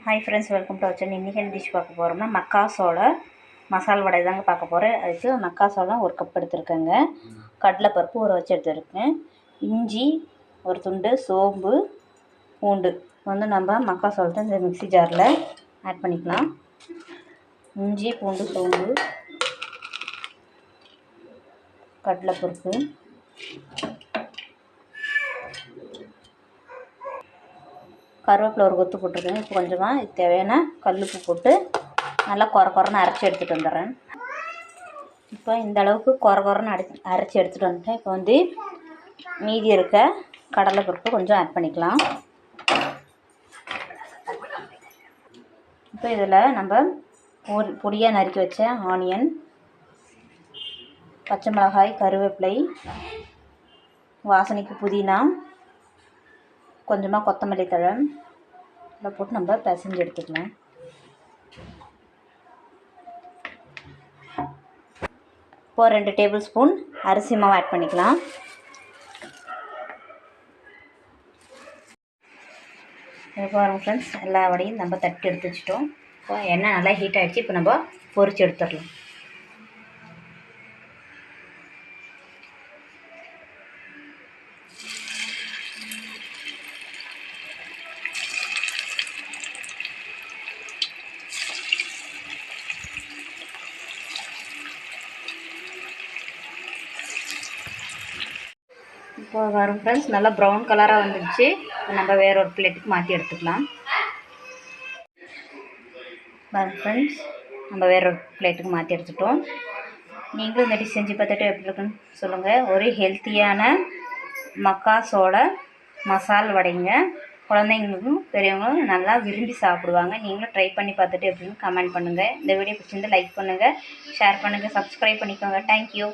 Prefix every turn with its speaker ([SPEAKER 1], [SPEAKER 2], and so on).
[SPEAKER 1] Hi friends, welcome to our channel. இன்றைக்கி என்ன dish பார்க்க போகிறோம்னா மக்காசோள மசால் வடை தாங்க பார்க்க போகிறேன். அதுக்கு மக்காசோளம் 1 கப் எடுத்துருக்கேங்க. கடலைப்பருப்பு ஊற வச்சு எடுத்துருக்கேன். இஞ்சி ஒரு துண்டு, சோம்பு, பூண்டு நம்ம மக்காசோளத்தை இந்த மிக்ஸி ஜாரில் ஆட் பண்ணிக்கலாம். இஞ்சி, பூண்டு, சோம்பு, கடலைப்பருப்பு, கருவேப்பிலை ஒரு கொத்து போட்டிருக்கேன். இப்போ கொஞ்சமாக தேவையான கல்லுப்பு போட்டு நல்லா குறன்னு அரைச்சி எடுத்துகிட்டு வந்துடுறேன். இப்போ இந்த அளவுக்கு குறன்னு அரைச்சி எடுத்துகிட்டு வந்துட்டேன். இப்போ மீதி இருக்க கடலைப்பருப்பு கொஞ்சம் ஆட் பண்ணிக்கலாம். இப்போ இதில் நம்ம பொடியாக நறுக்கி வச்ச ஆனியன், பச்சை மிளகாய், கருவேப்பிலை, வாசனைக்கு புதினா, கொஞ்சமாக கொத்தமல்லி தழை இதில் போட்டு நம்ம பிசைஞ்சு எடுத்துக்கலாம். இப்போ 2 டேபிள் ஸ்பூன் அரிசி மாவு ஆட் பண்ணிக்கலாம். பாருங்க ஃப்ரெண்ட்ஸ், எல்லா வடையும் நம்ம தட்டி எடுத்து வச்சிட்டோம். இப்போ எண்ணெய் நல்லா ஹீட் ஆகிடுச்சு. இப்போ நம்ம பொரிச்சு எடுத்துடலாம். இப்போ வரும் ஃப்ரெண்ட்ஸ், நல்லா ப்ரௌன் கலராக வந்துடுச்சு. நம்ம வேற ஒரு பிளேட்டுக்கு மாற்றி எடுத்துக்கலாம். வரும் ஃப்ரெண்ட்ஸ், நம்ம வேற ஒரு பிளேட்டுக்கு மாற்றி எடுத்துட்டோம். நீங்களும் இந்த டிஷ் செஞ்சு பார்த்துட்டு எப்படி இருக்குன்னு சொல்லுங்கள். ஒரு ஹெல்த்தியான மக்காசோள மசால் வடைங்க. குழந்தைங்களுக்கும் பெரியவங்களும் நல்லா விரும்பி சாப்பிடுவாங்க. நீங்களும் ட்ரை பண்ணி பார்த்துட்டு எப்படின்னு கமெண்ட் பண்ணுங்கள். இந்த வீடியோ பிடிச்சிருந்து லைக் பண்ணுங்கள், ஷேர் பண்ணுங்கள், சப்ஸ்கிரைப் பண்ணிக்கோங்க. தேங்க்யூ.